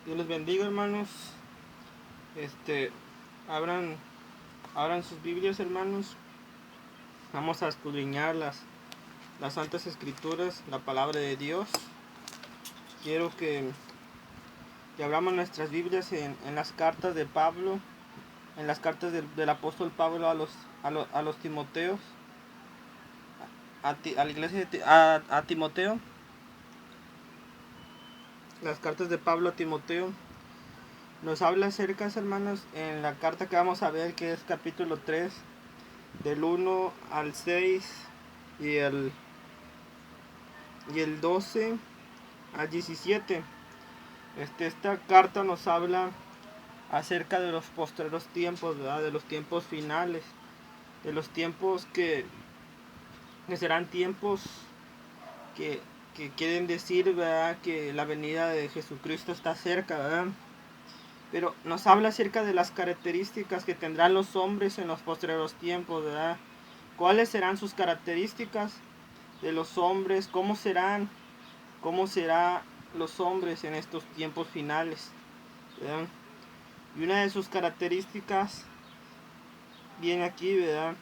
Dios les bendiga, hermanos. Este, abran, abran sus Biblias, hermanos. Vamos a escudriñar las Santas Escrituras, la palabra de Dios. Quiero que abramos nuestras Biblias en las cartas de Pablo, en las cartas del apóstol Pablo a los Timoteos, a la iglesia a Timoteo. Las cartas de Pablo a Timoteo nos habla acerca, hermanos, en la carta que vamos a ver, que es capítulo 3, del 1 al 6 y el 12 al 17. Esta carta nos habla acerca de los postreros tiempos, ¿verdad? De los tiempos finales, de los tiempos que serán tiempos que quieren decir, ¿verdad?, que la venida de Jesucristo está cerca, ¿verdad? Pero nos habla acerca de las características que tendrán los hombres en los postreros tiempos, ¿verdad? ¿Cuáles serán sus características de los hombres? ¿Cómo serán los hombres en estos tiempos finales, ¿verdad? Y una de sus características viene aquí, ¿verdad?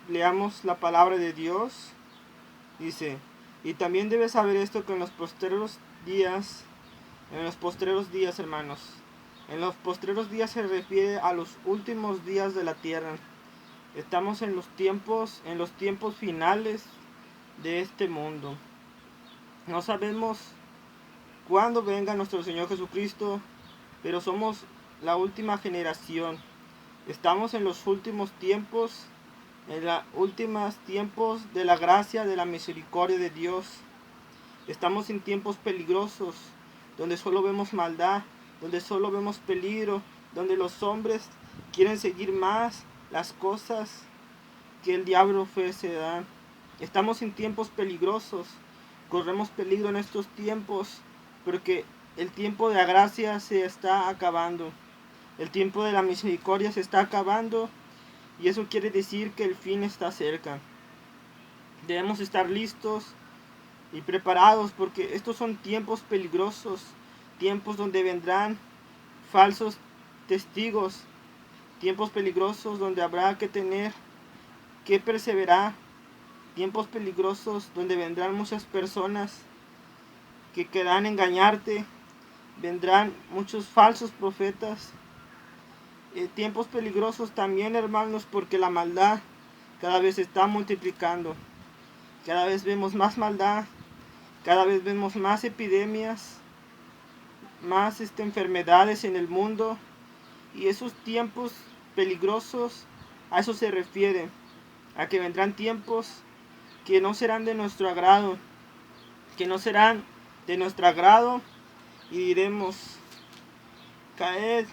Leamos la palabra de Dios. Dice: y también debes saber esto, que en los postreros días, hermanos, en los postreros días se refiere a los últimos días de la tierra. Estamos en los tiempos finales de este mundo. No sabemos cuándo venga nuestro Señor Jesucristo, pero somos la última generación. Estamos en los últimos tiempos, en los últimos tiempos de la gracia, de la misericordia de Dios. Estamos en tiempos peligrosos, donde solo vemos maldad, donde solo vemos peligro, donde los hombres quieren seguir más las cosas que el diablo ofrece, ¿verdad? Estamos en tiempos peligrosos, corremos peligro en estos tiempos, porque el tiempo de la gracia se está acabando, el tiempo de la misericordia se está acabando, y eso quiere decir que el fin está cerca. Debemos estar listos y preparados, porque estos son tiempos peligrosos, tiempos donde vendrán falsos testigos, tiempos peligrosos donde habrá que tener que perseverar, tiempos peligrosos donde vendrán muchas personas que querrán engañarte, vendrán muchos falsos profetas. Tiempos peligrosos también, hermanos, porque la maldad cada vez se está multiplicando, cada vez vemos más maldad, cada vez vemos más epidemias, más enfermedades en el mundo, y esos tiempos peligrosos, a eso se refiere, a que vendrán tiempos que no serán de nuestro agrado, y diremos: caed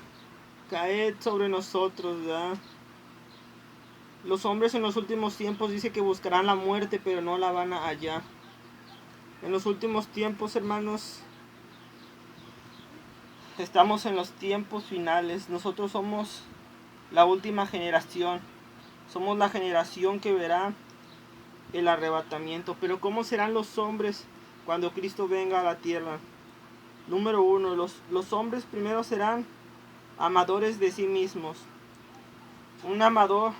sobre nosotros, ¿verdad? Los hombres en los últimos tiempos dice que buscarán la muerte, pero no la van a hallar. En los últimos tiempos, hermanos, estamos en los tiempos finales. Nosotros somos la última generación. Somos la generación que verá el arrebatamiento. Pero ¿cómo serán los hombres cuando Cristo venga a la tierra? Número 1, los hombres primero serán amadores de sí mismos. Un amador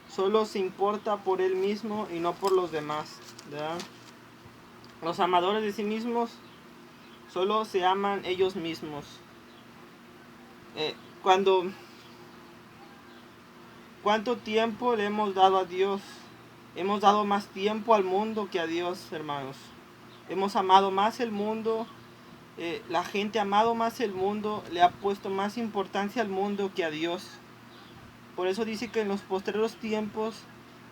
solo se importa por él mismo y no por los demás, ¿verdad? Los amadores de sí mismos solo se aman ellos mismos. ¿Cuánto tiempo le hemos dado a Dios? Hemos dado más tiempo al mundo que a Dios, hermanos. Hemos amado más el mundo. La gente ha amado más el mundo, le ha puesto más importancia al mundo que a Dios. Por eso dice que en los postreros tiempos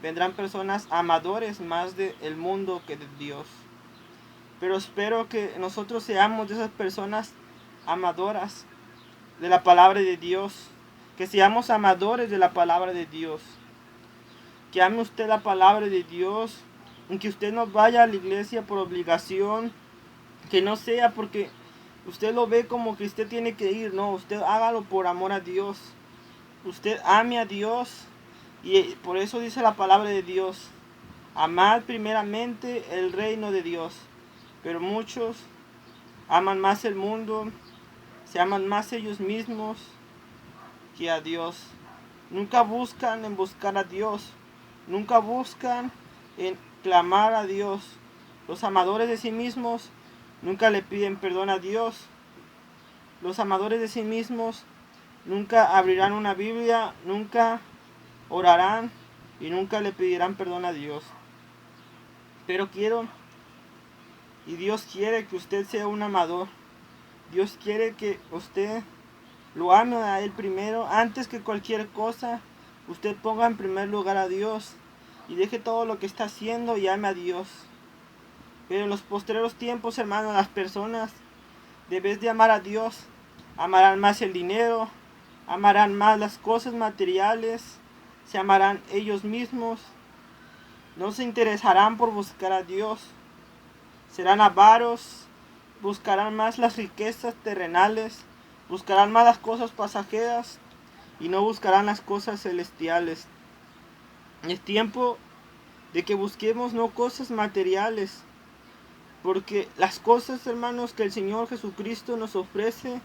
vendrán personas amadores más del mundo que de Dios. Pero espero que nosotros seamos de esas personas amadoras de la palabra de Dios, que seamos amadores de la palabra de Dios, que ame usted la palabra de Dios, aunque usted no vaya a la iglesia por obligación, que no sea porque usted lo ve como que usted tiene que ir, no, usted hágalo por amor a Dios, usted ame a Dios, y por eso dice la palabra de Dios: amad primeramente el reino de Dios. Pero muchos aman más el mundo, se aman más ellos mismos que a Dios. Nunca buscan en buscar a Dios. Nunca buscan en clamar a Dios. Los amadores de sí mismos nunca le piden perdón a Dios. Los amadores de sí mismos nunca abrirán una Biblia, nunca orarán y nunca le pedirán perdón a Dios. Pero y Dios quiere que usted sea un amador. Dios quiere que usted lo ame a Él primero, antes que cualquier cosa. Usted ponga en primer lugar a Dios y deje todo lo que está haciendo y ame a Dios. Pero en los postreros tiempos, hermanos, las personas, en vez de amar a Dios, amarán más el dinero, amarán más las cosas materiales, se amarán ellos mismos, no se interesarán por buscar a Dios, serán avaros, buscarán más las riquezas terrenales, buscarán más las cosas pasajeras y no buscarán las cosas celestiales. Es tiempo de que busquemos no cosas materiales, porque las cosas, hermanos, que el Señor Jesucristo nos ofrece,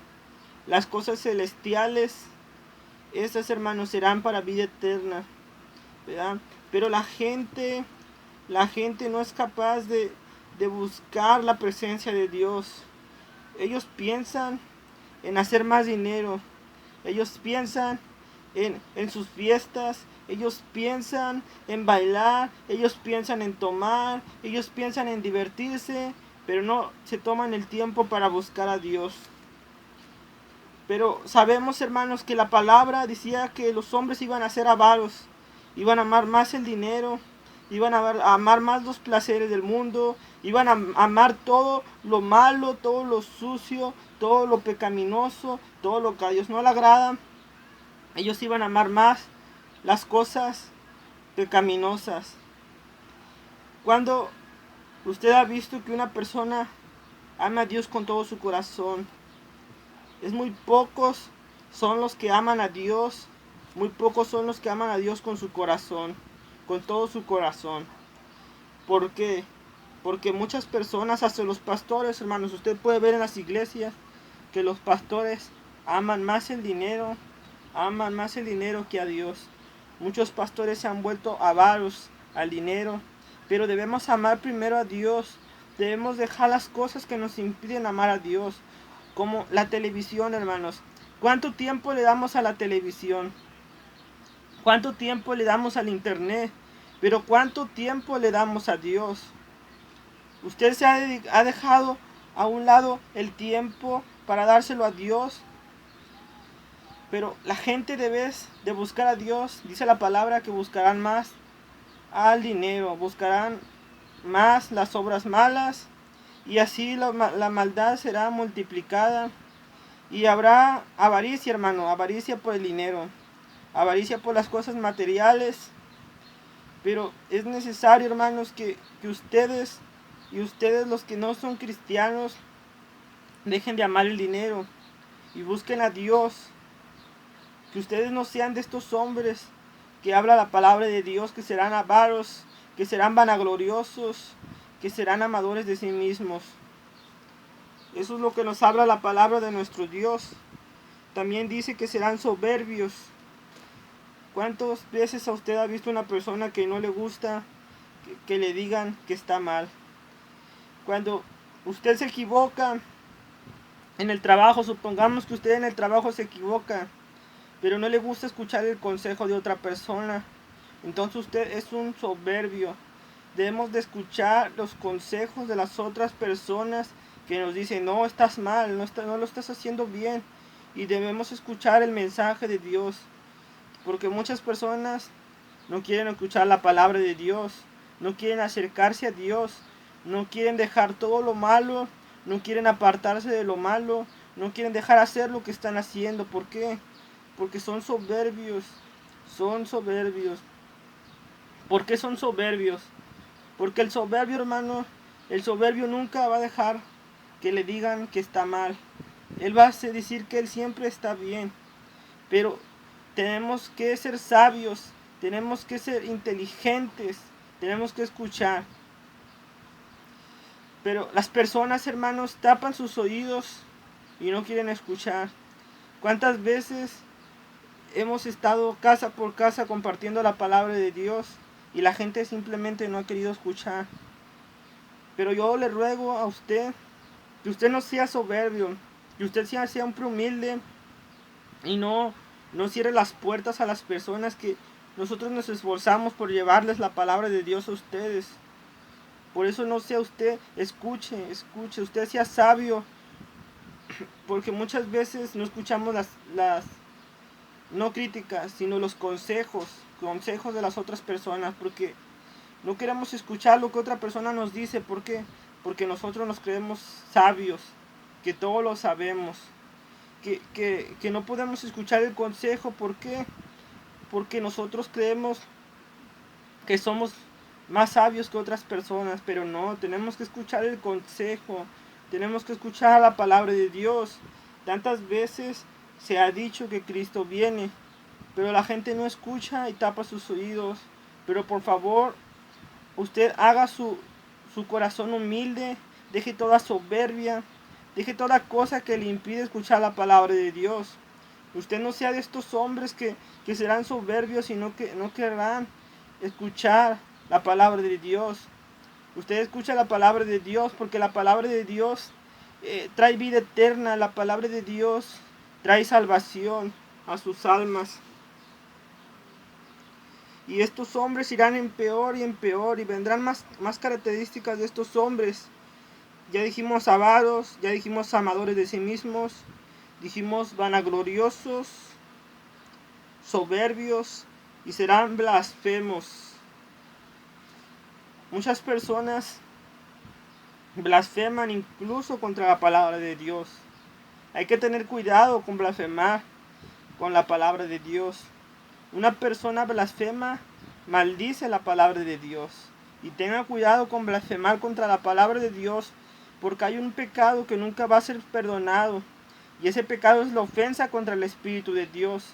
las cosas celestiales, esas, hermanos, serán para vida eterna, ¿verdad? Pero la gente no es capaz de buscar la presencia de Dios. Ellos piensan en hacer más dinero. Ellos piensan en sus fiestas. Ellos piensan en bailar. Ellos piensan en tomar. Ellos piensan en divertirse. Pero no se toman el tiempo para buscar a Dios. Pero sabemos, hermanos, que la palabra decía que los hombres iban a ser avaros. Iban a amar más el dinero. Iban a amar más los placeres del mundo. Iban a amar todo lo malo, todo lo sucio, todo lo pecaminoso, todo lo que a Dios no le agrada. Ellos iban a amar más las cosas pecaminosas. Cuando usted ha visto que una persona ama a Dios con todo su corazón, es muy pocos son los que aman a Dios, muy pocos son los que aman a Dios con su corazón, con todo su corazón. ¿Por qué? Porque muchas personas, hasta los pastores, hermanos, usted puede ver en las iglesias que los pastores aman más el dinero que a Dios. Muchos pastores se han vuelto avaros al dinero, pero debemos amar primero a Dios. Debemos dejar las cosas que nos impiden amar a Dios, como la televisión, hermanos. ¿Cuánto tiempo le damos a la televisión? ¿Cuánto tiempo le damos al internet? Pero ¿cuánto tiempo le damos a Dios? Usted se ha dejado a un lado el tiempo para dárselo a Dios. Pero la gente debe de buscar a Dios. Dice la palabra que buscarán más al dinero, buscarán más las obras malas, y así la maldad será multiplicada. Y habrá avaricia, hermano, avaricia por el dinero, avaricia por las cosas materiales. Pero es necesario, hermanos, que ustedes y ustedes, los que no son cristianos, dejen de amar el dinero y busquen a Dios. Que ustedes no sean de estos hombres que habla la palabra de Dios, que serán avaros, que serán vanagloriosos, que serán amadores de sí mismos. Eso es lo que nos habla la palabra de nuestro Dios. También dice que serán soberbios. ¿Cuántas veces a usted ha visto una persona que no le gusta que le digan que está mal? Cuando usted se equivoca en el trabajo, supongamos que usted en el trabajo se equivoca, pero no le gusta escuchar el consejo de otra persona, entonces usted es un soberbio. Debemos de escuchar los consejos de las otras personas que nos dicen: no, estás mal, no lo estás haciendo bien. Y debemos escuchar el mensaje de Dios, porque muchas personas no quieren escuchar la palabra de Dios, no quieren acercarse a Dios, no quieren dejar todo lo malo, no quieren apartarse de lo malo, no quieren dejar hacer lo que están haciendo. ¿Por qué? Porque son soberbios, son soberbios. ¿Por qué son soberbios? Porque el soberbio, hermano, el soberbio nunca va a dejar que le digan que está mal. Él va a decir que él siempre está bien. Pero tenemos que ser sabios, tenemos que ser inteligentes, tenemos que escuchar. Pero las personas, hermanos, tapan sus oídos y no quieren escuchar. ¿Cuántas veces hemos estado casa por casa compartiendo la palabra de Dios y la gente simplemente no ha querido escuchar? Pero yo le ruego a usted que usted no sea soberbio, que usted sea siempre humilde y no cierre las puertas a las personas que nosotros nos esforzamos por llevarles la palabra de Dios a ustedes. Por eso no sea usted, escuche, usted sea sabio, porque muchas veces no escuchamos las no críticas, sino los consejos de las otras personas, porque no queremos escuchar lo que otra persona nos dice. ¿Por qué? Porque nosotros nos creemos sabios, que todo lo sabemos, que no podemos escuchar el consejo. ¿Por qué? Porque nosotros creemos que somos más sabios que otras personas, pero no, tenemos que escuchar el consejo, tenemos que escuchar la palabra de Dios. Tantas veces se ha dicho que Cristo viene, pero la gente no escucha y tapa sus oídos. Pero por favor, usted haga su corazón humilde, deje toda soberbia, deje toda cosa que le impide escuchar la palabra de Dios. Usted no sea de estos hombres que serán soberbios y no querrán escuchar la palabra de Dios. Usted escucha la palabra de Dios porque la palabra de Dios trae vida eterna. La palabra de Dios trae salvación a sus almas. Y estos hombres irán en peor y vendrán más características de estos hombres. Ya dijimos avaros, ya dijimos amadores de sí mismos, dijimos vanagloriosos, soberbios y serán blasfemos. Muchas personas blasfeman incluso contra la palabra de Dios. Hay que tener cuidado con blasfemar con la palabra de Dios. Una persona blasfema maldice la palabra de Dios. Y tenga cuidado con blasfemar contra la palabra de Dios, porque hay un pecado que nunca va a ser perdonado. Y ese pecado es la ofensa contra el Espíritu de Dios.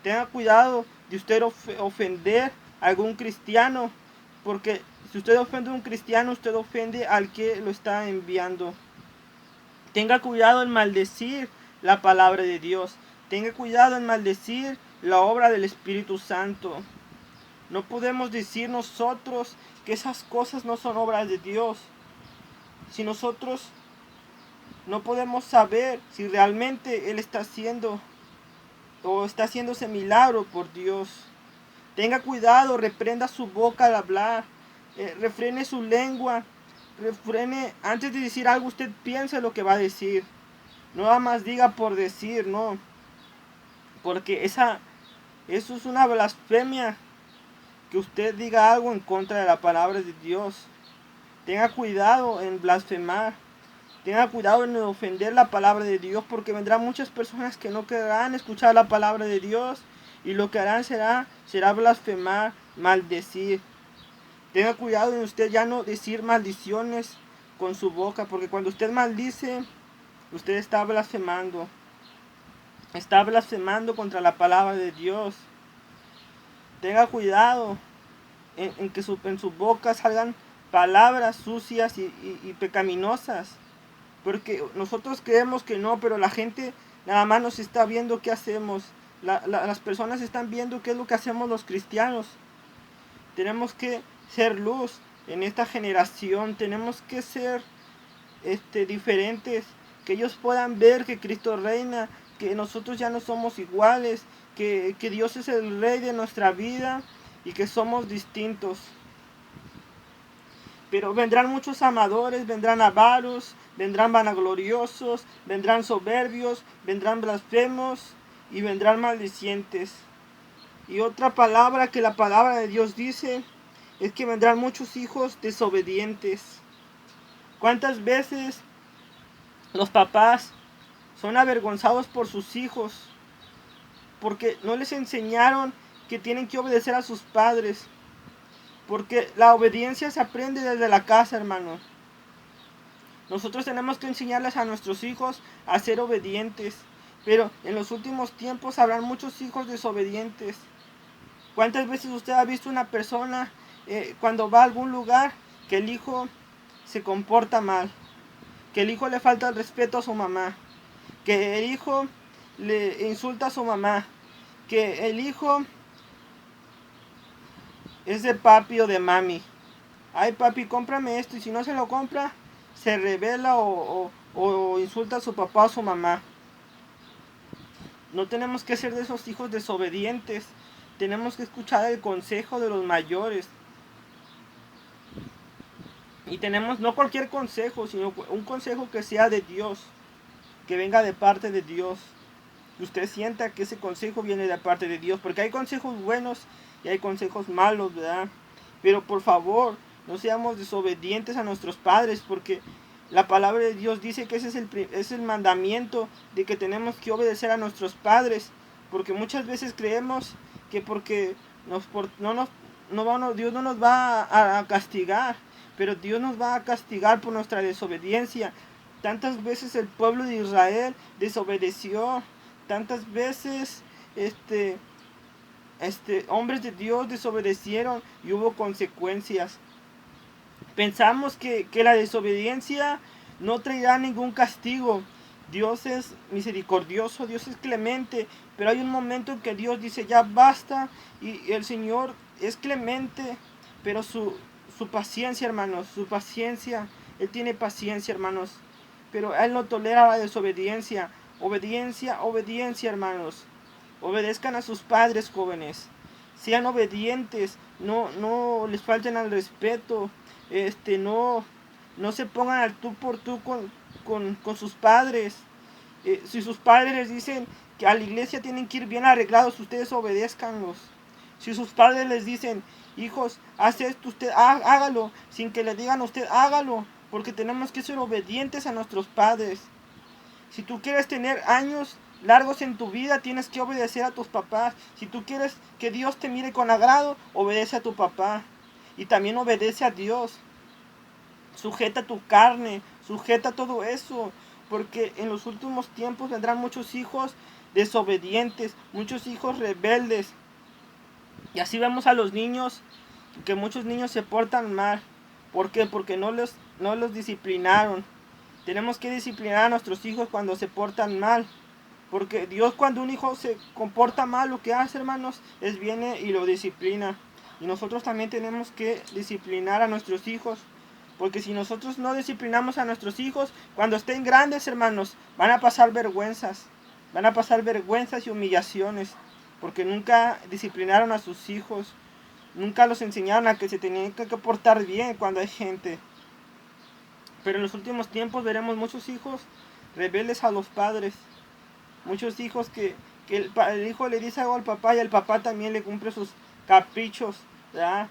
Tenga cuidado de usted ofender a algún cristiano, porque si usted ofende a un cristiano, usted ofende al que lo está enviando. Tenga cuidado en maldecir la palabra de Dios. Tenga cuidado en maldecir la obra del Espíritu Santo. No podemos decir nosotros que esas cosas no son obras de Dios. Si nosotros no podemos saber si realmente Él está haciendo o está haciéndose milagro por Dios. Tenga cuidado, reprenda su boca al hablar, refrene su lengua, refrene, antes de decir algo usted piense lo que va a decir. No nada más diga por decir, no. Porque eso es una blasfemia, que usted diga algo en contra de la palabra de Dios. Tenga cuidado en blasfemar. Tenga cuidado en ofender la palabra de Dios, porque vendrán muchas personas que no querrán escuchar la palabra de Dios y lo que harán será blasfemar, maldecir. Tenga cuidado en usted ya no decir maldiciones con su boca, porque cuando usted maldice, usted está blasfemando. Está blasfemando contra la palabra de Dios. Tenga cuidado en que en su boca salgan palabras sucias y pecaminosas. Porque nosotros creemos que no, pero la gente nada más nos está viendo qué hacemos. Las personas están viendo qué es lo que hacemos los cristianos. Tenemos que ser luz en esta generación. Tenemos que ser diferentes. Que ellos puedan ver que Cristo reina, que nosotros ya no somos iguales, que Dios es el Rey de nuestra vida y que somos distintos. Pero vendrán muchos amadores, vendrán avaros, vendrán vanagloriosos, vendrán soberbios, vendrán blasfemos y vendrán maldicientes. Y otra palabra que la palabra de Dios dice es que vendrán muchos hijos desobedientes. ¿Cuántas veces los papás son avergonzados por sus hijos porque no les enseñaron que tienen que obedecer a sus padres? Porque la obediencia se aprende desde la casa, hermano. Nosotros tenemos que enseñarles a nuestros hijos a ser obedientes. Pero en los últimos tiempos habrán muchos hijos desobedientes. ¿Cuántas veces usted ha visto una persona cuando va a algún lugar que el hijo se comporta mal? Que el hijo le falta el respeto a su mamá. que el hijo le insulta a su mamá, que el hijo es de papi o de mami. Ay papi, cómprame esto, y si no se lo compra, se revela o insulta a su papá o a su mamá. No tenemos que ser de esos hijos desobedientes. Tenemos que escuchar el consejo de los mayores. Y tenemos no cualquier consejo, sino un consejo que sea de Dios, que venga de parte de Dios. Que usted sienta que ese consejo viene de parte de Dios, porque hay consejos buenos y hay consejos malos, ¿verdad? Pero por favor, no seamos desobedientes a nuestros padres, porque la palabra de Dios dice que ese es el mandamiento de que tenemos que obedecer a nuestros padres, porque muchas veces creemos que porque Dios no nos va a castigar, pero Dios nos va a castigar por nuestra desobediencia. Tantas veces el pueblo de Israel desobedeció, tantas veces hombres de Dios desobedecieron y hubo consecuencias. Pensamos que la desobediencia no traerá ningún castigo. Dios es misericordioso, Dios es clemente, pero hay un momento en que Dios dice ya basta, y el Señor es clemente, pero su paciencia, hermanos, su paciencia, Él tiene paciencia, hermanos, pero Él no tolera la desobediencia. Obediencia, obediencia, hermanos. Obedezcan a sus padres, jóvenes. Sean obedientes, no les falten al respeto. No se pongan al tú por tú con sus padres. Si sus padres les dicen que a la iglesia tienen que ir bien arreglados, ustedes obedézcanlos. Si sus padres les dicen, hijos, haz esto, usted hágalo, sin que le digan a usted, hágalo, porque tenemos que ser obedientes a nuestros padres. Si tú quieres tener años largos en tu vida, tienes que obedecer a tus papás. Si tú quieres que Dios te mire con agrado, obedece a tu papá. Y también obedece a Dios. Sujeta tu carne, sujeta todo eso, porque en los últimos tiempos vendrán muchos hijos desobedientes, muchos hijos rebeldes. Y así vemos a los niños, que muchos niños se portan mal. ¿Por qué? Porque no los disciplinaron. Tenemos que disciplinar a nuestros hijos cuando se portan mal. Porque Dios, cuando un hijo se comporta mal, lo que hace, hermanos, es viene y lo disciplina. Y nosotros también tenemos que disciplinar a nuestros hijos. Porque si nosotros no disciplinamos a nuestros hijos, cuando estén grandes, hermanos, van a pasar vergüenzas. Van a pasar vergüenzas y humillaciones. Porque nunca disciplinaron a sus hijos. Nunca los enseñaron a que se tenían que portar bien cuando hay gente. Pero en los últimos tiempos veremos muchos hijos rebeldes a los padres. Muchos hijos que el hijo le dice algo al papá y el papá también le cumple sus caprichos, ¿verdad?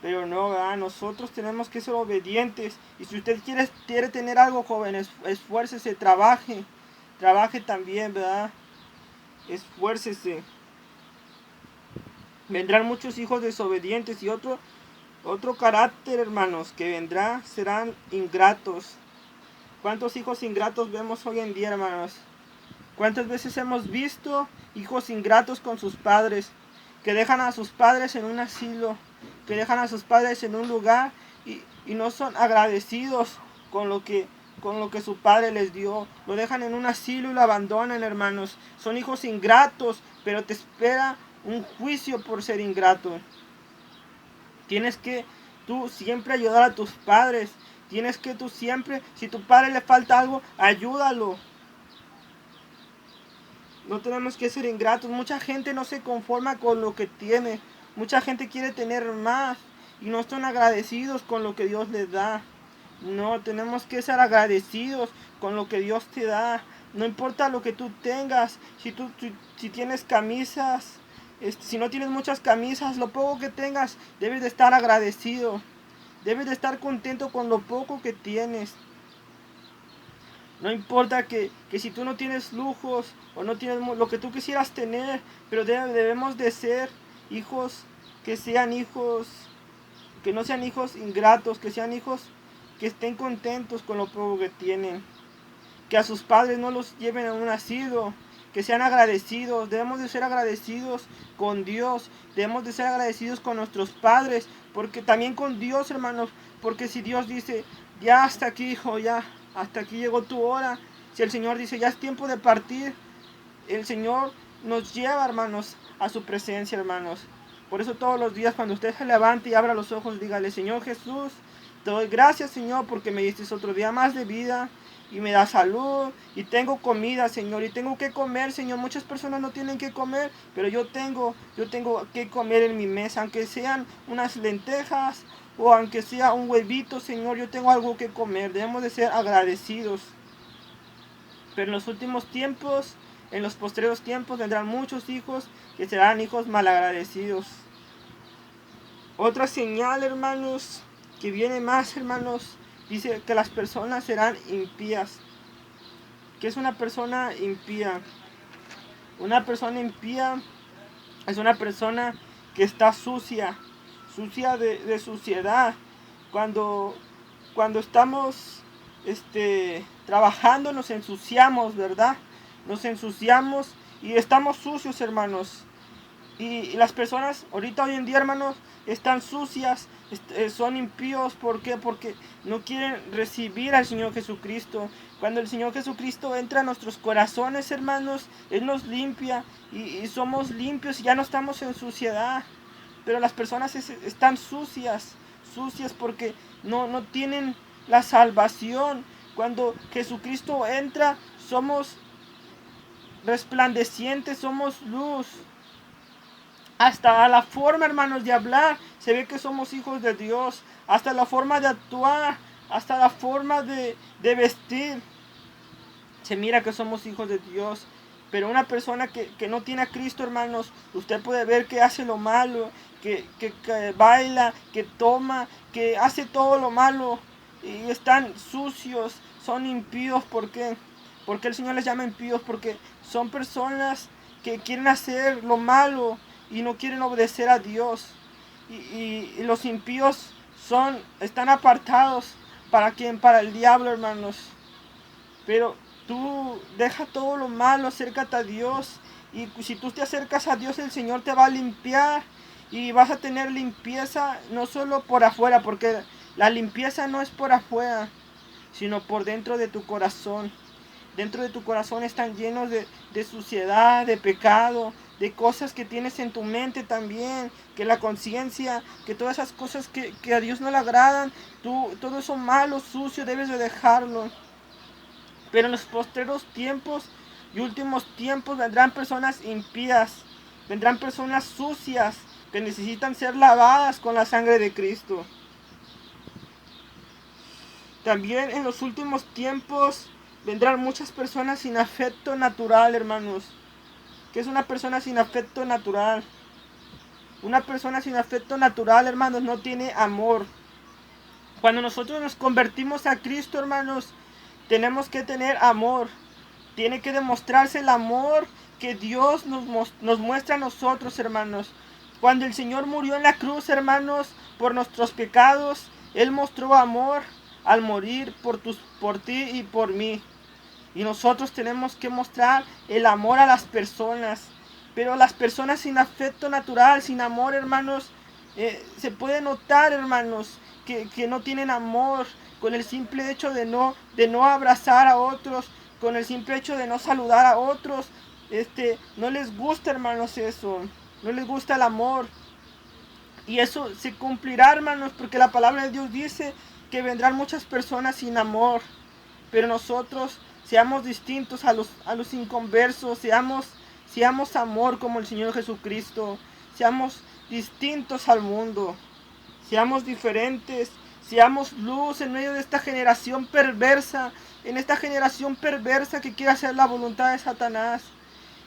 Pero no, ¿verdad? Nosotros tenemos que ser obedientes. Y si usted quiere tener algo, joven, esfuércese, trabaje también, ¿verdad? Esfuércese. Vendrán muchos hijos desobedientes y otro carácter, hermanos, que vendrá serán ingratos. ¿Cuántos hijos ingratos vemos hoy en día, hermanos? ¿Cuántas veces hemos visto hijos ingratos con sus padres? Que dejan a sus padres en un asilo, que dejan a sus padres en un lugar y no son agradecidos con lo que su padre les dio. Lo dejan en un asilo y lo abandonan, hermanos. Son hijos ingratos, pero te espera un juicio por ser ingrato. Tienes que tú siempre ayudar a tus padres. Tienes que tú siempre, si a tu padre le falta algo, ayúdalo. No tenemos que ser ingratos. Mucha gente no se conforma con lo que tiene. Mucha gente quiere tener más y no están agradecidos con lo que Dios les da. No, tenemos que ser agradecidos con lo que Dios te da. No importa lo que tú tengas. Si tienes camisas, si no tienes muchas camisas, lo poco que tengas, debes de estar agradecido. Debes de estar contento con lo poco que tienes. No importa que si tú no tienes lujos o no tienes lo que tú quisieras tener, pero debemos de ser hijos que no sean hijos ingratos, que sean hijos que estén contentos con lo poco que tienen. Que a sus padres no los lleven a un asilo, que sean agradecidos. Debemos de ser agradecidos con Dios, debemos de ser agradecidos con nuestros padres, porque también con Dios, hermanos, porque si Dios dice, ya hasta aquí, hijo, ya hasta aquí llegó tu hora, si el Señor dice ya es tiempo de partir, el Señor nos lleva, hermanos, a su presencia, hermanos. Por eso todos los días cuando usted se levante y abra los ojos, dígale: Señor Jesús, te doy gracias, Señor, porque me diste otro día más de vida y me da salud y tengo comida, Señor, y tengo que comer, Señor. Muchas personas no tienen que comer, pero yo tengo que comer en mi mesa, aunque sean unas lentejas o aunque sea un huevito, Señor, yo tengo algo que comer. Debemos de ser agradecidos. Pero en los últimos tiempos, en los postreros tiempos, vendrán muchos hijos que serán hijos malagradecidos. Otra señal, hermanos, que viene más, hermanos, dice que las personas serán impías. ¿Qué es una persona impía? Una persona impía es una persona que está sucia de suciedad. Cuando estamos trabajando nos ensuciamos, ¿verdad? Nos ensuciamos y estamos sucios, hermanos. Y las personas ahorita hoy en día, hermanos, están sucias, son impíos. ¿Por qué? Porque no quieren recibir al Señor Jesucristo. Cuando el Señor Jesucristo entra a nuestros corazones, hermanos, Él nos limpia y somos limpios y ya no estamos en suciedad. Pero las personas están sucias porque no tienen la salvación. Cuando Jesucristo entra, somos resplandecientes, somos luz. Hasta la forma, hermanos, de hablar, se ve que somos hijos de Dios. Hasta la forma de actuar, hasta la forma de vestir, se mira que somos hijos de Dios. Pero una persona que no tiene a Cristo, hermanos, usted puede ver que hace lo malo, que baila, que toma, que hace todo lo malo. Y están sucios, son impíos. ¿Por qué? Porque el Señor les llama impíos, porque son personas que quieren hacer lo malo y no quieren obedecer a Dios. Y los impíos están apartados. ¿Para quién? Para el diablo, hermanos. Pero tú deja todo lo malo, acércate a Dios. Y si tú te acercas a Dios, el Señor te va a limpiar. Y vas a tener limpieza no solo por afuera, porque la limpieza no es por afuera, sino por dentro de tu corazón. Dentro de tu corazón están llenos de suciedad, de pecado, de cosas que tienes en tu mente también, que la conciencia, que todas esas cosas que a Dios no le agradan, todo eso malo, sucio, debes de dejarlo. Pero en los postreros tiempos y últimos tiempos vendrán personas impías, vendrán personas sucias que necesitan ser lavadas con la sangre de Cristo. También en los últimos tiempos vendrán muchas personas sin afecto natural, hermanos. ¿Qué es una persona sin afecto natural? Una persona sin afecto natural, hermanos, no tiene amor. Cuando nosotros nos convertimos a Cristo, hermanos, tenemos que tener amor. Tiene que demostrarse el amor que Dios nos muestra a nosotros, hermanos. Cuando el Señor murió en la cruz, hermanos, por nuestros pecados, Él mostró amor al morir por ti y por mí. Y nosotros tenemos que mostrar el amor a las personas. Pero las personas sin afecto natural, sin amor, hermanos, se puede notar, hermanos, que no tienen amor. Con el simple hecho de no abrazar a otros, con el simple hecho de no saludar a otros, no les gusta, hermanos, eso. No les gusta el amor. Y eso se cumplirá, hermanos, porque la palabra de Dios dice que vendrán muchas personas sin amor. Pero nosotros seamos distintos a los inconversos, seamos amor como el Señor Jesucristo, seamos distintos al mundo, seamos diferentes, seamos luz en medio de esta generación perversa, en esta generación perversa que quiere hacer la voluntad de Satanás.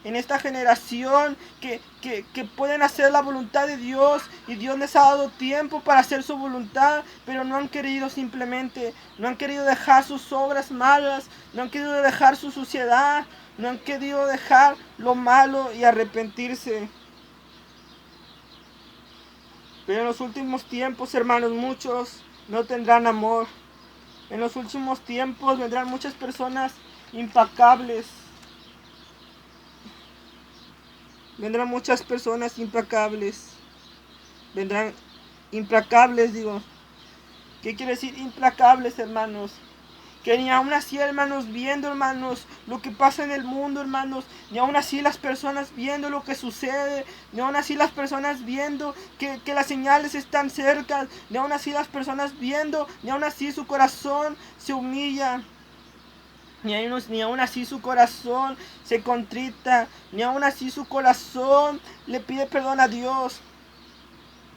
En esta generación que pueden hacer la voluntad de Dios y Dios les ha dado tiempo para hacer su voluntad, pero no han querido simplemente, no han querido dejar sus obras malas, no han querido dejar su suciedad, no han querido dejar lo malo y arrepentirse. Pero en los últimos tiempos, hermanos, muchos no tendrán amor. En los últimos tiempos vendrán muchas personas implacables. Vendrán muchas personas implacables. Vendrán implacables, digo. ¿Qué quiere decir implacables, hermanos? que ni aún así, hermanos, viendo, hermanos, lo que pasa en el mundo, hermanos, ni aún así las personas viendo lo que sucede, ni aún así las personas viendo que las señales están cerca, ni aún así las personas viendo, ni aún así su corazón se humilla, ni aún así su corazón se contrita, ni aún así su corazón le pide perdón a Dios,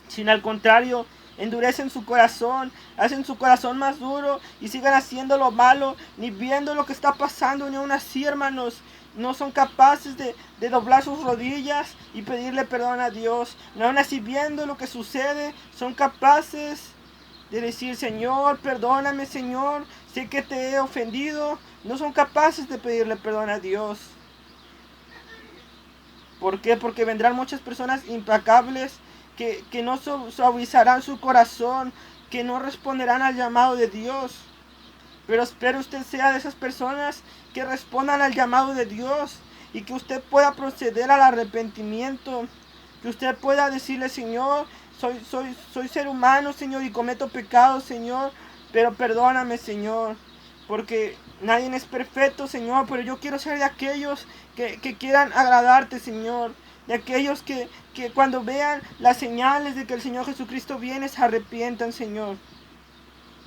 sino al contrario, endurecen su corazón, hacen su corazón más duro y sigan haciendo lo malo, ni viendo lo que está pasando, ni aún así, hermanos, no son capaces de doblar sus rodillas y pedirle perdón a Dios, ni aún así viendo lo que sucede, son capaces de decir: Señor, perdóname, Señor, sé que te he ofendido. No son capaces de pedirle perdón a Dios. ¿Por qué? Porque vendrán muchas personas implacables que no suavizarán su corazón, que no responderán al llamado de Dios. Pero espero usted sea de esas personas que respondan al llamado de Dios y que usted pueda proceder al arrepentimiento, que usted pueda decirle: Señor, soy ser humano, Señor, y cometo pecados, Señor, pero perdóname, Señor, porque nadie es perfecto, Señor, pero yo quiero ser de aquellos que quieran agradarte, Señor, de aquellos que cuando vean las señales de que el Señor Jesucristo viene, se arrepientan, Señor.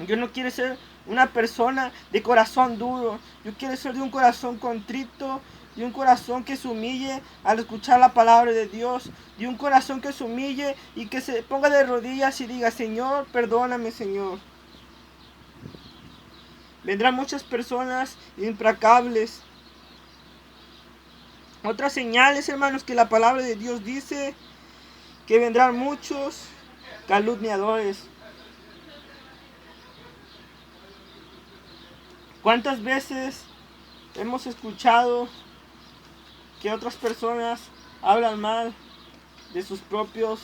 Yo no quiero ser una persona de corazón duro, yo quiero ser de un corazón contrito, de un corazón que se humille al escuchar la palabra de Dios, de un corazón que se humille y que se ponga de rodillas y diga: Señor, perdóname, Señor. Vendrán muchas personas implacables. Otras señales, hermanos, que la palabra de Dios dice que vendrán muchos calumniadores. ¿Cuántas veces hemos escuchado que otras personas hablan mal de sus propios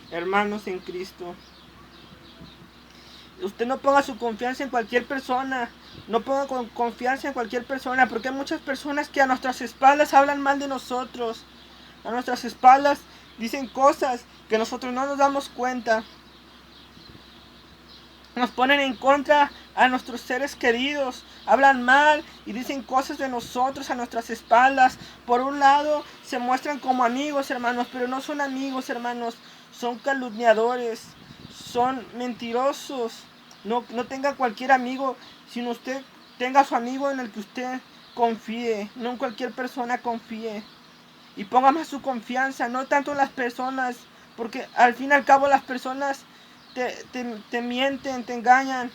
hermanos en Cristo? Usted no ponga su confianza en cualquier persona, no ponga confianza en cualquier persona, porque hay muchas personas que a nuestras espaldas hablan mal de nosotros, a nuestras espaldas dicen cosas que nosotros no nos damos cuenta. Nos ponen en contra a nuestros seres queridos, hablan mal y dicen cosas de nosotros a nuestras espaldas. Por un lado se muestran como amigos, hermanos, pero no son amigos, hermanos, son calumniadores, son mentirosos. No tenga cualquier amigo, sino usted tenga su amigo en el que usted confíe, no en cualquier persona confíe. Y ponga más su confianza, no tanto en las personas, porque al fin y al cabo las personas te mienten, te engañan.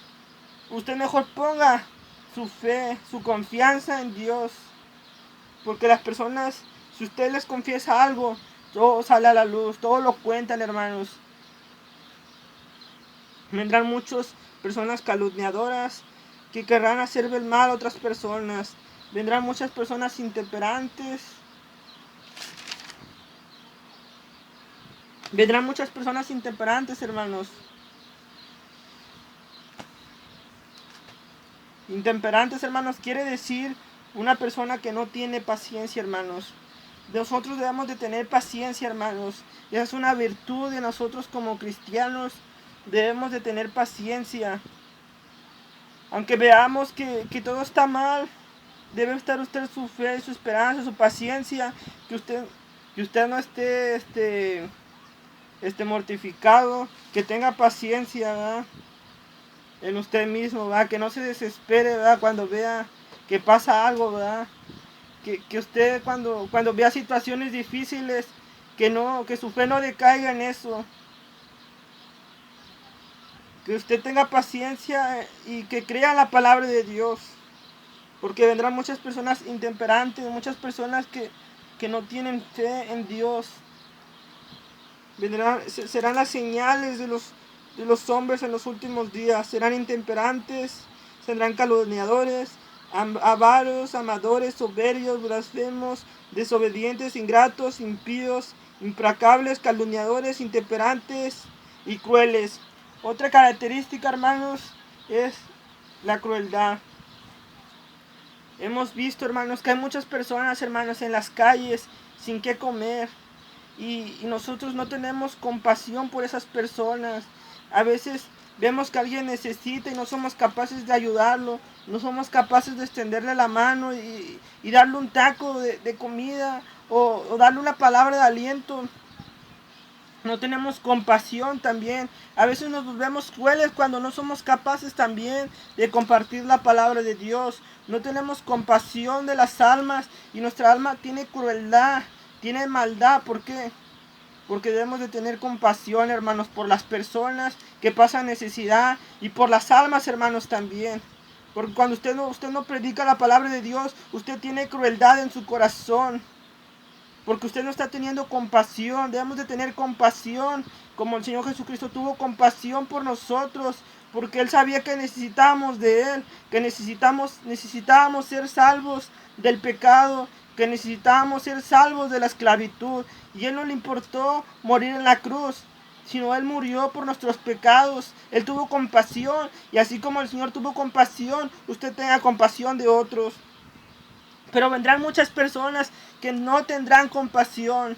Usted mejor ponga su fe, su confianza en Dios. Porque las personas, si usted les confiesa algo, todo sale a la luz, todo lo cuentan, hermanos. Vendrán muchas personas calumniadoras que querrán hacer el mal a otras personas. Vendrán muchas personas intemperantes. Vendrán muchas personas intemperantes, hermanos. Intemperantes, hermanos, quiere decir una persona que no tiene paciencia, hermanos. Nosotros debemos de tener paciencia, hermanos. Esa es una virtud de nosotros como cristianos. Debemos de tener paciencia. Aunque veamos que todo está mal, debe estar usted su fe, su esperanza, su paciencia. Que usted no esté mortificado. Que tenga paciencia, ¿verdad?, en usted mismo, ¿verdad? Que no se desespere, ¿verdad?, cuando vea que pasa algo, ¿verdad? Que usted cuando vea situaciones difíciles, que su fe no decaiga en eso. Que usted tenga paciencia y que crea en la palabra de Dios. Porque vendrán muchas personas intemperantes, muchas personas que no tienen fe en Dios. Serán las señales de los hombres en los últimos días. Serán intemperantes, serán calumniadores, avaros, amadores, soberbios, blasfemos, desobedientes, ingratos, impíos, implacables, calumniadores, intemperantes y crueles. Otra característica, hermanos, es la crueldad. Hemos visto, hermanos, que hay muchas personas, hermanos, en las calles sin qué comer. Y nosotros no tenemos compasión por esas personas. A veces vemos que alguien necesita y no somos capaces de ayudarlo, no somos capaces de extenderle la mano y darle un taco de comida o darle una palabra de aliento. No tenemos compasión también. A veces nos volvemos crueles cuando no somos capaces también de compartir la palabra de Dios. No tenemos compasión de las almas y nuestra alma tiene crueldad, tiene maldad. ¿Por qué? Porque debemos de tener compasión, hermanos, por las personas que pasan necesidad y por las almas, hermanos, también. Porque cuando usted no predica la palabra de Dios, usted tiene crueldad en su corazón. Porque usted no está teniendo compasión. Debemos de tener compasión, como el Señor Jesucristo tuvo compasión por nosotros, porque Él sabía que necesitábamos de Él, que necesitábamos ser salvos del pecado, que necesitábamos ser salvos de la esclavitud. Y Él no le importó morir en la cruz, sino Él murió por nuestros pecados. Él tuvo compasión, y así como el Señor tuvo compasión, usted tenga compasión de otros. Pero vendrán muchas personas que no tendrán compasión.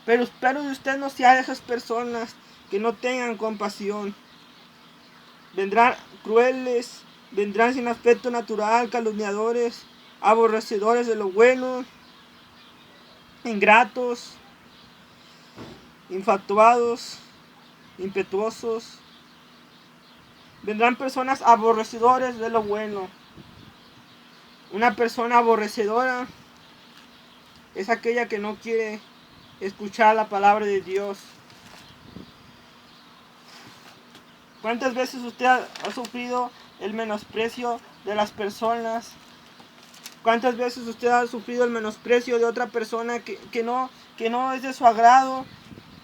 Pero espero que usted no sea de esas personas que no tengan compasión. Vendrán crueles, vendrán sin afecto natural, calumniadores, aborrecedores de lo bueno, ingratos, infatuados, impetuosos. Vendrán personas aborrecedores de lo bueno. Una persona aborrecedora es aquella que no quiere escuchar la palabra de Dios. ¿Cuántas veces usted ha sufrido el menosprecio de las personas? ¿Cuántas veces usted ha sufrido el menosprecio de otra persona que no es de su agrado?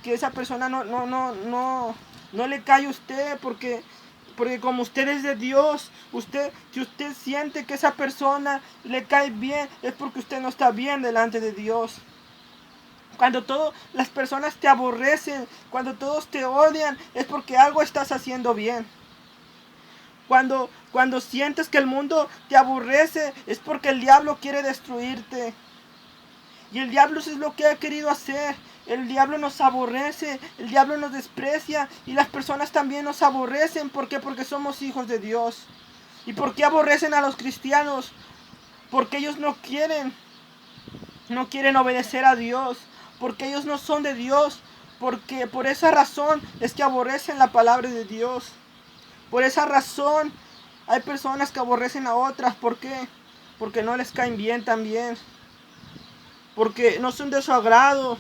Que esa persona no le cae a usted porque como usted es de Dios, si usted siente que esa persona le cae bien, es porque usted no está bien delante de Dios. Cuando todas las personas te aborrecen, cuando todos te odian, es porque algo estás haciendo bien. Cuando sientes que el mundo te aborrece, es porque el diablo quiere destruirte. Y el diablo eso es lo que ha querido hacer. El diablo nos aborrece, el diablo nos desprecia y las personas también nos aborrecen. ¿Por qué? Porque somos hijos de Dios. ¿Y por qué aborrecen a los cristianos? Porque ellos no quieren obedecer a Dios. Porque ellos no son de Dios. Porque por esa razón es que aborrecen la palabra de Dios. Por esa razón hay personas que aborrecen a otras. ¿Por qué? Porque no les caen bien también. Porque no son de su agrado.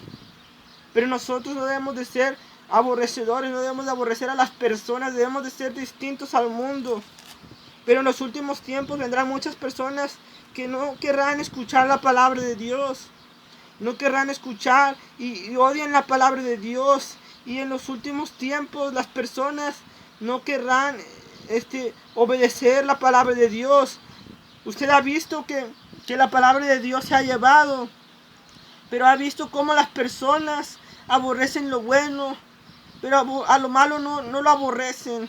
Pero nosotros no debemos de ser aborrecedores, no debemos de aborrecer a las personas, debemos de ser distintos al mundo. Pero en los últimos tiempos vendrán muchas personas que no querrán escuchar la palabra de Dios. No querrán escuchar y odian la palabra de Dios. Y en los últimos tiempos las personas no querrán obedecer la palabra de Dios. Usted ha visto que la palabra de Dios se ha llevado. Pero ha visto cómo las personas aborrecen lo bueno, pero a lo malo no lo aborrecen.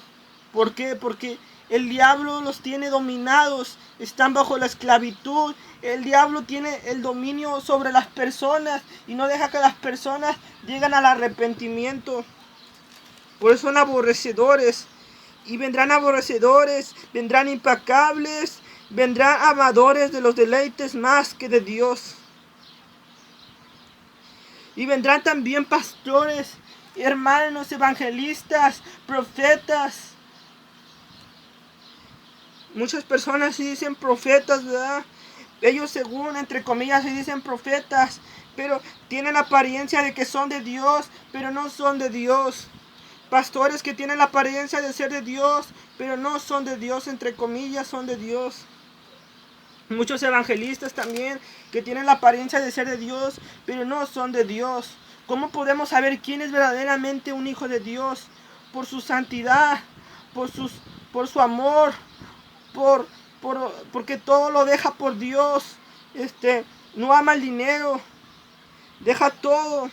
¿Por qué? Porque el diablo los tiene dominados, están bajo la esclavitud. El diablo tiene el dominio sobre las personas y no deja que las personas lleguen al arrepentimiento. Por eso son aborrecedores. Y vendrán aborrecedores, vendrán implacables, vendrán amadores de los deleites más que de Dios. Y vendrán también pastores, hermanos, evangelistas, profetas. Muchas personas se dicen profetas, ¿verdad? Ellos según, entre comillas, se dicen profetas, pero tienen apariencia de que son de Dios, pero no son de Dios. Pastores que tienen la apariencia de ser de Dios, pero no son de Dios, entre comillas, son de Dios. Muchos evangelistas también que tienen la apariencia de ser de Dios, pero no son de Dios. ¿Cómo podemos saber quién es verdaderamente un hijo de Dios? Por su santidad, por su amor, porque todo lo deja por Dios. No ama el dinero, deja todo.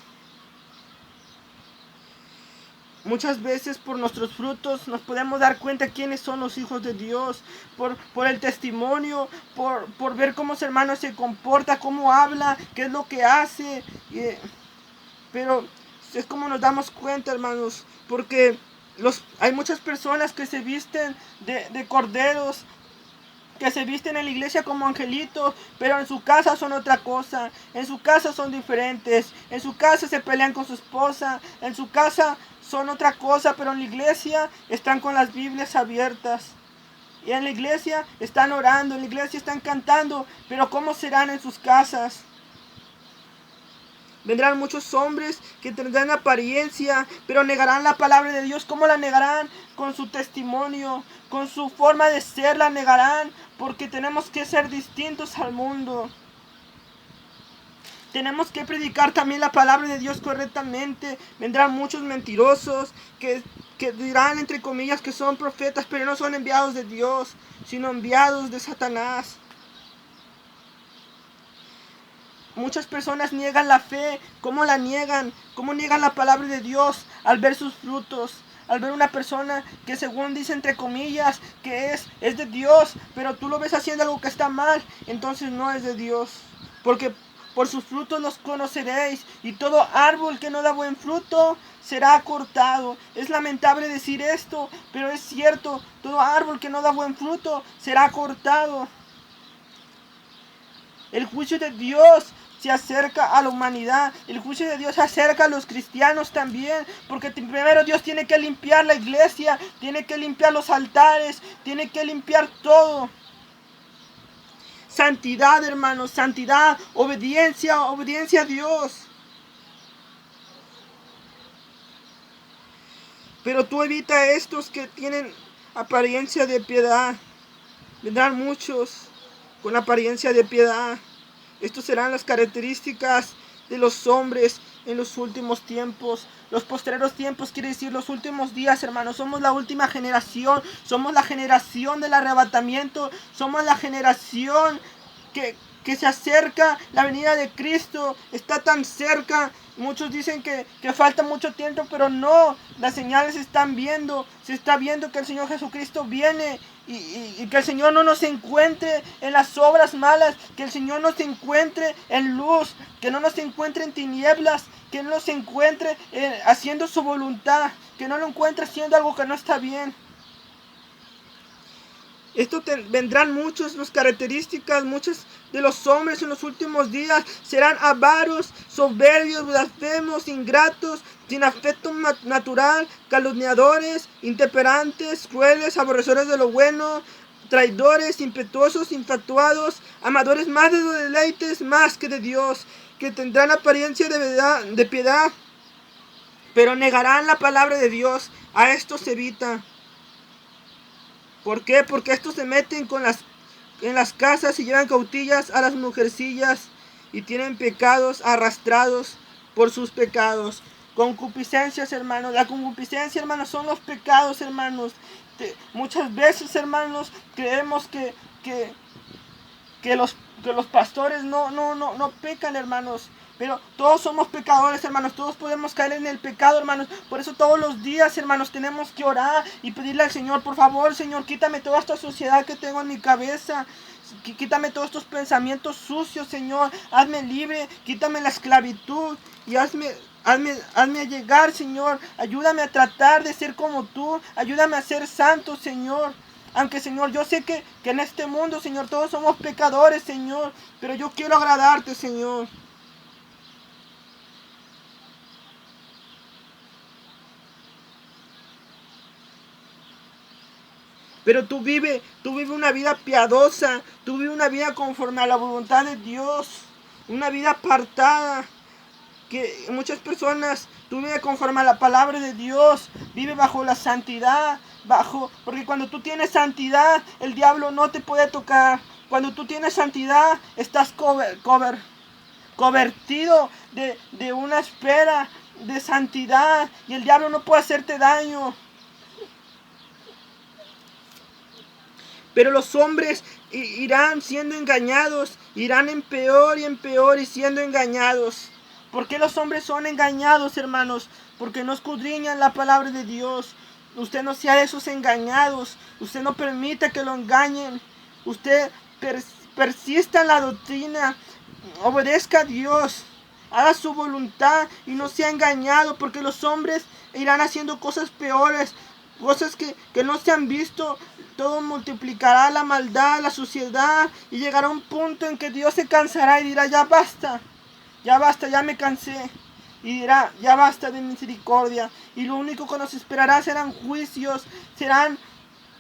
Muchas veces por nuestros frutos nos podemos dar cuenta quiénes son los hijos de Dios, por el testimonio, por ver cómo su hermano se comporta, cómo habla, qué es lo que hace. Pero es como nos damos cuenta, hermanos, porque Hay muchas personas que se visten de corderos, que se visten en la iglesia como angelitos, pero en su casa son otra cosa, en su casa son diferentes, en su casa se pelean con su esposa, en su casa son otra cosa, pero en la iglesia están con las Biblias abiertas. Y en la iglesia están orando, en la iglesia están cantando, pero ¿cómo serán en sus casas? Vendrán muchos hombres que tendrán apariencia, pero negarán la palabra de Dios. ¿Cómo la negarán? Con su testimonio, con su forma de ser la negarán, porque tenemos que ser distintos al mundo. Tenemos que predicar también la palabra de Dios correctamente. Vendrán muchos mentirosos que dirán, entre comillas, que son profetas, pero no son enviados de Dios, sino enviados de Satanás. Muchas personas niegan la fe. ¿Cómo la niegan? ¿Cómo niegan la palabra de Dios? Al ver sus frutos. Al ver una persona que según dice entre comillas que es de Dios, pero tú lo ves haciendo algo que está mal, entonces no es de Dios. Porque por sus frutos los conoceréis, y todo árbol que no da buen fruto será cortado. Es lamentable decir esto, pero es cierto. Todo árbol que no da buen fruto será cortado. El juicio de Dios se acerca a la humanidad. El juicio de Dios se acerca a los cristianos también. Porque primero Dios tiene que limpiar la iglesia. Tiene que limpiar los altares. Tiene que limpiar todo. Santidad, hermanos. Santidad. Obediencia. Obediencia a Dios. Pero tú evita a estos que tienen apariencia de piedad. Vendrán muchos con apariencia de piedad. Estas serán las características de los hombres en los últimos tiempos. Los postreros tiempos quiere decir los últimos días, hermanos. Somos la última generación. Somos la generación del arrebatamiento. Somos la generación que se acerca. La venida de Cristo está tan cerca. Muchos dicen que falta mucho tiempo, pero no. Las señales se están viendo. Se está viendo que el Señor Jesucristo viene. Y que el Señor no nos encuentre en las obras malas, que el Señor nos encuentre en luz, que no nos encuentre en tinieblas, que no nos encuentre haciendo su voluntad, que no lo encuentre haciendo algo que no está bien. Vendrán muchas las características, muchos de los hombres en los últimos días serán avaros, soberbios, blasfemos, ingratos, sin afecto natural, calumniadores, intemperantes, crueles, aborrecedores de lo bueno, traidores, impetuosos, infatuados, amadores más de los deleites más que de Dios, que tendrán apariencia de piedad, pero negarán la palabra de Dios. A estos se evita. ¿Por qué? Porque estos se meten en las casas y llevan cautillas a las mujercillas y tienen pecados arrastrados por sus pecados. Concupiscencias, hermanos. La concupiscencia, hermanos, son los pecados, hermanos. Muchas veces, hermanos, creemos que los pastores no pecan, hermanos. Pero todos somos pecadores, hermanos. Todos podemos caer en el pecado, hermanos. Por eso todos los días, hermanos, tenemos que orar y pedirle al Señor, por favor, Señor, quítame toda esta suciedad que tengo en mi cabeza. Quítame todos estos pensamientos sucios, Señor. Hazme libre, quítame la esclavitud y hazme llegar, Señor. Ayúdame a tratar de ser como tú. Ayúdame a ser santo, Señor. Aunque, Señor, yo sé que en este mundo, Señor, todos somos pecadores, Señor. Pero yo quiero agradarte, Señor. Pero tú vive una vida piadosa, tú vive una vida conforme a la voluntad de Dios, una vida apartada. Que muchas personas, tú vive conforme a la palabra de Dios, vive bajo la santidad, porque cuando tú tienes santidad, el diablo no te puede tocar. Cuando tú tienes santidad, estás convertido de una esfera de santidad y el diablo no puede hacerte daño. Pero los hombres irán siendo engañados, irán en peor y siendo engañados. ¿Por qué los hombres son engañados, hermanos? Porque no escudriñan la palabra de Dios. Usted no sea de esos engañados. Usted no permita que lo engañen. Usted persista en la doctrina. Obedezca a Dios. Haga su voluntad y no sea engañado, porque los hombres irán haciendo cosas peores, cosas que no se han visto. Todo multiplicará la maldad, la suciedad, y llegará un punto en que Dios se cansará y dirá, ya basta, ya me cansé. Y dirá, ya basta de misericordia. Y lo único que nos esperará serán juicios, serán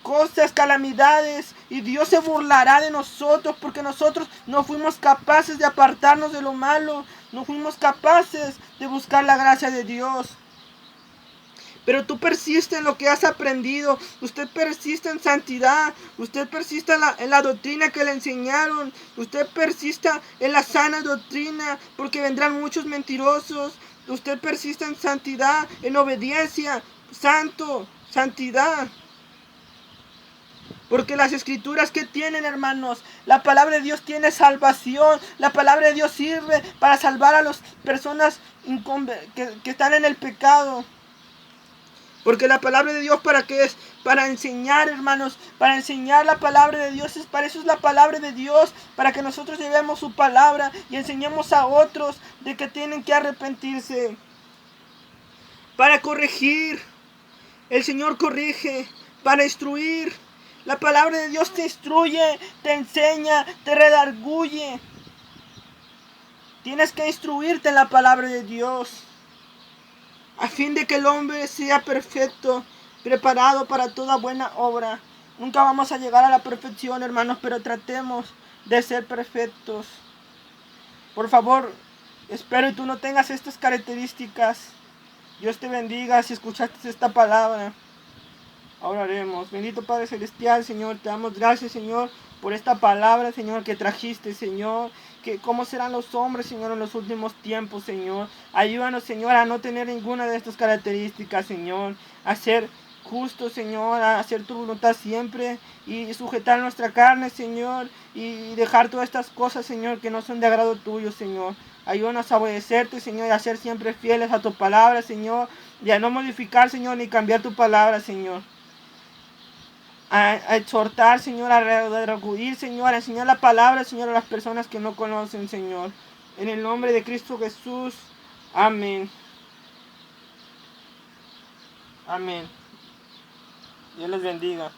cosas, calamidades, y Dios se burlará de nosotros porque nosotros no fuimos capaces de apartarnos de lo malo, no fuimos capaces de buscar la gracia de Dios. Pero tú persiste en lo que has aprendido, usted persiste en santidad, usted persiste en la doctrina que le enseñaron, usted persista en la sana doctrina, porque vendrán muchos mentirosos. Usted persiste en santidad, en obediencia, santidad. Porque las escrituras que tienen, hermanos, la palabra de Dios tiene salvación. La palabra de Dios sirve para salvar a las personas que están en el pecado. Porque la palabra de Dios, ¿para qué es? Para enseñar, hermanos, para enseñar la palabra de Dios. Para eso es la palabra de Dios, para que nosotros llevemos su palabra y enseñemos a otros de que tienen que arrepentirse. Para corregir, el Señor corrige. Para instruir, la palabra de Dios te instruye, te enseña, te redarguye. Tienes que instruirte en la palabra de Dios, a fin de que el hombre sea perfecto, preparado para toda buena obra. Nunca vamos a llegar a la perfección, hermanos, pero tratemos de ser perfectos. Por favor, espero y tú no tengas estas características. Dios te bendiga si escuchaste esta palabra. Ahora haremos. Bendito Padre Celestial, Señor, te damos gracias, Señor, por esta palabra, Señor, que trajiste, Señor. Que cómo serán los hombres, Señor, en los últimos tiempos, Señor. Ayúdanos, Señor, a no tener ninguna de estas características, Señor. A ser justos, Señor, a hacer tu voluntad siempre y sujetar nuestra carne, Señor, y dejar todas estas cosas, Señor, que no son de agrado tuyo, Señor. Ayúdanos a obedecerte, Señor, y a ser siempre fieles a tu palabra, Señor, y a no modificar, Señor, ni cambiar tu palabra, Señor. A exhortar, Señor, a redarguir, Señor, a enseñar la palabra, Señor, a las personas que no conocen, Señor. En el nombre de Cristo Jesús. Amén. Amén. Dios les bendiga.